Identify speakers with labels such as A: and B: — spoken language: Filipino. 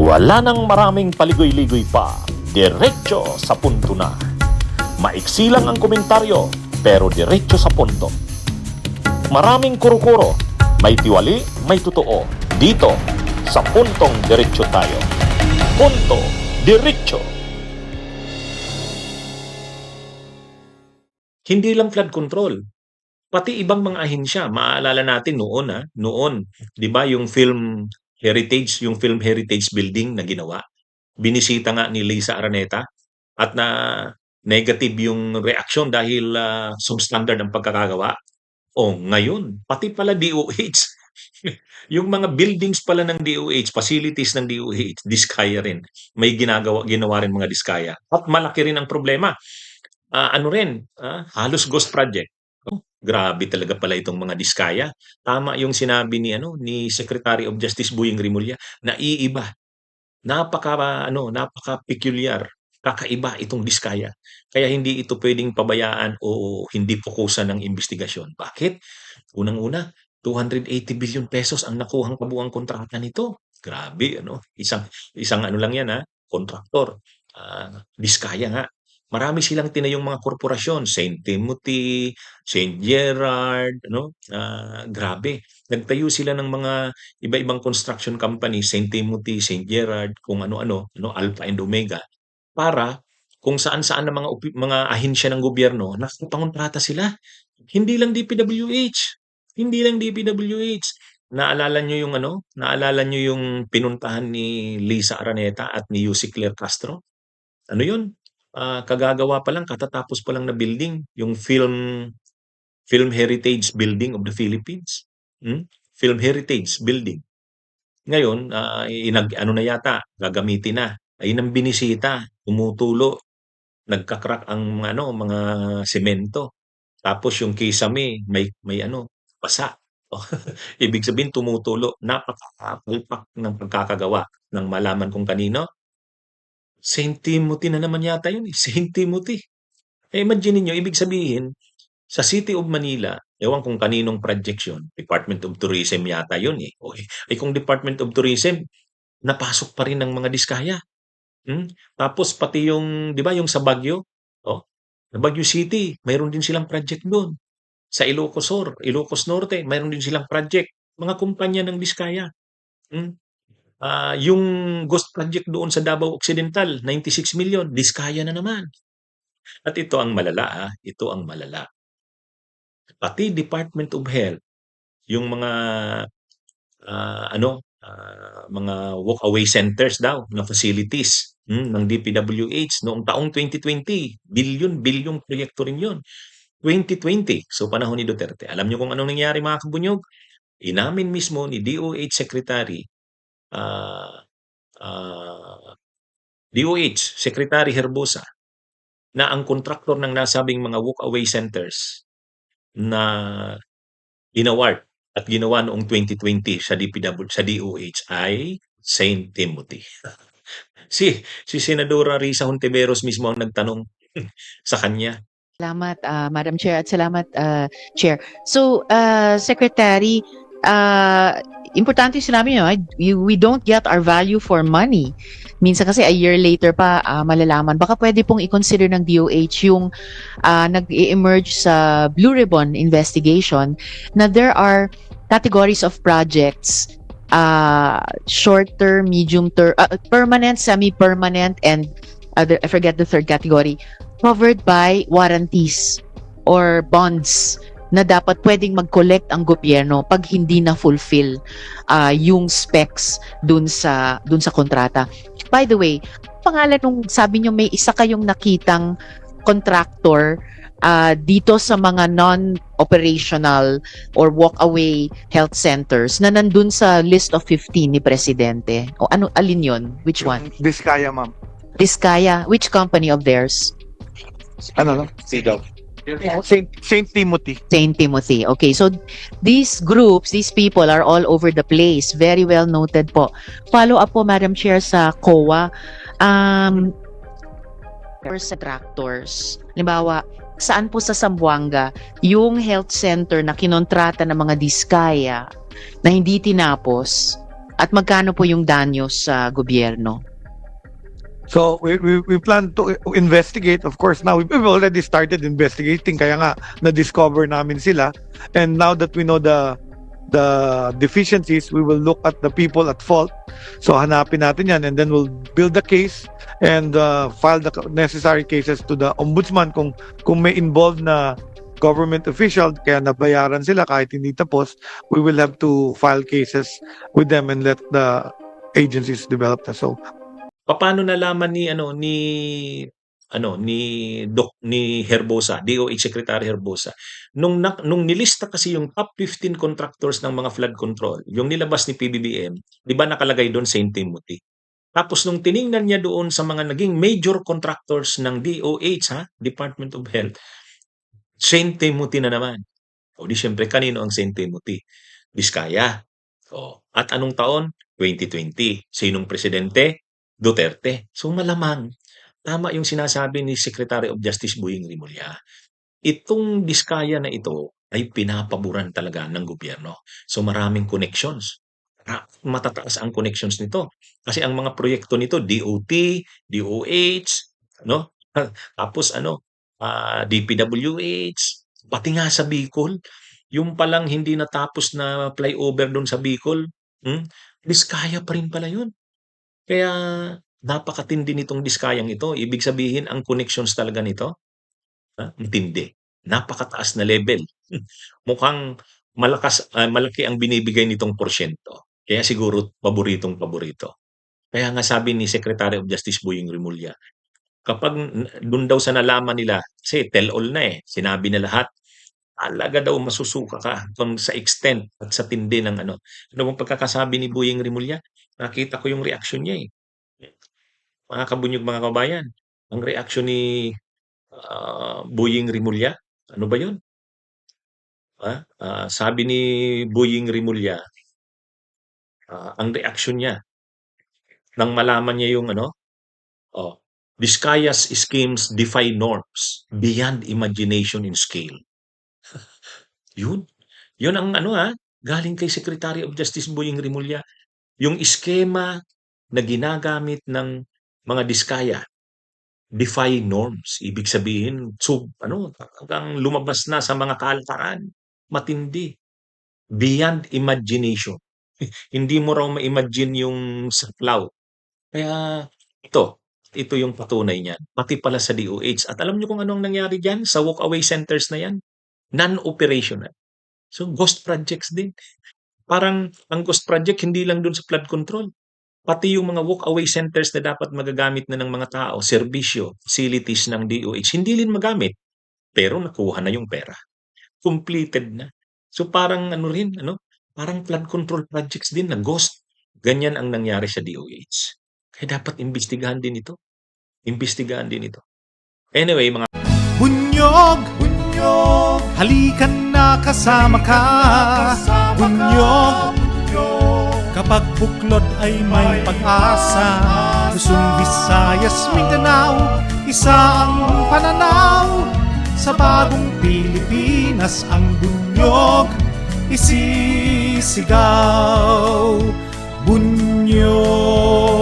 A: Wala nang maraming paligoy-ligoy pa, diretso sa punto na. Maiksi lang ang komentaryo, pero diretso sa punto. Maraming kuro-kuro, may tiwali, may totoo. Dito, sa puntong diretso tayo. Punto, diretso. Hindi lang flood control, pati ibang mga ahensya. Maaalala natin noon, 'di ba yung Film Heritage Building na ginawa. Binisita nga ni Lisa Araneta at na negative yung reaksyon dahil substandard ang pagkakagawa. O ngayon, pati pala DOH, yung mga buildings pala ng DOH, facilities ng DOH, diskaya rin. May ginawa rin mga diskaya. At malaki rin ang problema. Halos ghost project. Oh, grabe talaga pala itong mga diskaya. Tama yung sinabi ni Secretary of Justice Boying Rimulya, naiiba. Napaka-peculiar. Kakaiba itong diskaya. Kaya hindi ito pwedeng pabayaan o hindi fokusan ng investigasyon. Bakit? Unang-una, 280 billion pesos ang nakuhang kabuuang kontrata nito. Grabe, isang ano lang yan, kontraktor. Diskaya nga. Marami silang tinayong mga korporasyon, St. Timothy, St. Gerard, grabe. Nagtayo sila ng mga iba-ibang construction company, St. Timothy, St. Gerard, kung ano-ano, Alpha and Omega, para kung saan-saan na mga ahensya ng gobyerno, nakapangontrata sila. Hindi lang DPWH. Hindi lang DPWH. Naalala nyo yung pinuntahan ni Lisa Araneta at ni Yussi Claire Castro? Ano yun? Kagagawa pa lang, katatapos pa lang na building, yung Film Heritage Building of the Philippines. Film Heritage Building. Ngayon, ano na yata, gagamitin na. Ayun ang binisita, tumutulo, nagka-crack ang mga semento. Tapos yung kisame, may basa. Ibig sabihin tumutulo, napakapalpak ng pagkakagawa ng malaman kung kanino. St. Timothy na naman yata yun, St. Timothy. Imagine niyo, ibig sabihin, sa City of Manila, ewan kung kaninong project yun, Department of Tourism yata yun eh. Kung Department of Tourism, napasok pa rin ng mga diskaya. Tapos pati yung, 'di ba, yung sa Baguio, sa Baguio City, mayroon din silang project doon. Sa Ilocos Norte, mayroon din silang project. Mga kumpanya ng diskaya. Yung ghost project doon sa Davao Occidental, 96 million, diskaya na naman. At ito ang malala, ito ang malala. Pati Department of Health, yung mga mga walk-away centers daw na facilities ng DPWH noong taong 2020, bilyon proyekto rin yun. 2020, so panahon ni Duterte. Alam niyo kung anong nangyari, mga kabunyog? Inamin mismo ni DOH Secretary, DOH Secretary Herbosa, na ang kontraktor ng nasabing mga walk-away centers na inaward at ginawa noong 2020 sa DOH ay St. Timothy. Si Senadora Risa Hontiveros mismo ang nagtanong sa kanya.
B: Salamat, Madam Chair, at salamat, Chair. So, Secretary, importante yung sinabi nyo, we don't get our value for money. Minsan kasi a year later pa malalaman. Baka pwede pong i-consider ng DOH yung nag-emerge sa Blue Ribbon investigation na there are categories of projects, short-term, medium-term, permanent, semi-permanent, and other, I forget the third category, covered by warranties or bonds na dapat pwedeng mag-collect ang gobyerno pag hindi na fulfill yung specs dun sa kontrata. By the way, pangalan nung sabi nyo may isa kayong nakitang contractor dito sa mga non-operational or walk-away health centers na nandun sa list of 15 ni Presidente. O alin yon? Which one?
C: Diskaya, ma'am.
B: Diskaya? Which company of theirs?
C: St. Timothy.
B: St. Timothy. Okay, so these groups, these people are all over the place. Very well noted po. Follow up po, Madam Chair, sa COA. Sa tractors. Halimbawa, saan po sa Zamboanga, yung health center na kinontrata ng mga diskaya na hindi tinapos, At magkano po yung danyo sa gobyerno?
C: So we plan to investigate. Of course, now we've already started investigating. Kaya nga na-discover namin sila. And now that we know the deficiencies, we will look at the people at fault. So hanapin natin yan, and then we'll build the case and file the necessary cases to the ombudsman kung may involved na government official kaya nabayaran sila kahit hindi tapos. We will have to file cases with them and let the agencies develop that. So
A: Paano nalaman ni Herbosa, DOH Secretary Herbosa, nung nilista kasi yung top 15 contractors ng mga flood control, yung nilabas ni PBBM, 'di ba nakalagay doon Saint Timothy. Tapos nung tiningnan niya doon sa mga naging major contractors ng DOH, Department of Health, Saint Timothy na naman. O di siyempre kanino ang Saint Timothy? Diskaya. At anong taon? 2020. Sinong presidente? Duterte. So malamang, tama yung sinasabi ni Secretary of Justice Boying Rimulya. Itong Diskaya na ito ay pinapaboran talaga ng gobyerno. So maraming connections. Matataas ang connections nito. Kasi ang mga proyekto nito, DOT, DOH, no? Tapos DPWH, pati nga sa Bicol, yung palang hindi natapos na flyover doon sa Bicol, Diskaya pa rin pala yun. Kaya napakatindi nitong Diskayang ito. Ibig sabihin, ang connections talaga nito, matindi. Napakataas na level. Mukhang malaki ang binibigay nitong porsyento. Kaya siguro paboritong-paborito. Kaya nga sabi ni Secretary of Justice Boying Rimulya, kapag doon daw sa nalaman nila, kasi tell all na sinabi na lahat, talaga daw masusuka ka kung sa extent at sa tindi ng ano. Ano bang pagkakasabi ni Boying Rimulya? Nakita ko yung reaksyon niya Mga kabunyog, mga kabayan, ang reaksyon ni Boying Rimulya, ano ba yun? Sabi ni Boying Rimulya, ang reaksyon niya, nang malaman niya yung Diskaya's schemes defy norms beyond imagination in scale. Yun. Yun ang galing kay Secretary of Justice Boying Rimulya. Yung eskema na ginagamit ng mga Diskaya, defy norms. Ibig sabihin, hanggang lumabas na sa mga kalakaran. Matindi. Beyond imagination. Hindi mo raw ma-imagine yung saklaw. Kaya ito yung patunay niyan. Pati pala sa DOH. At alam niyo kung anong nangyari diyan sa walk-away centers na yan? Non-operational. So ghost projects din. Parang ang ghost project hindi lang dun sa flood control. Pati yung mga walk-away centers na dapat magagamit na ng mga tao, serbisyo, facilities ng DOH, hindi rin magamit. Pero nakuha na yung pera. Completed na. So parang parang flood control projects din na ghost. Ganyan ang nangyari sa DOH. Kaya dapat imbestigahan din ito. Anyway, mga
D: Bunyog, bunyog, halikan na kasama ka. Bunyog, kapag buklod ay may pag-asa. Luzon, Visayas, Mindanao, isa ang pananaw. Sa bagong Pilipinas ang bunyog isisigaw. Bunyog.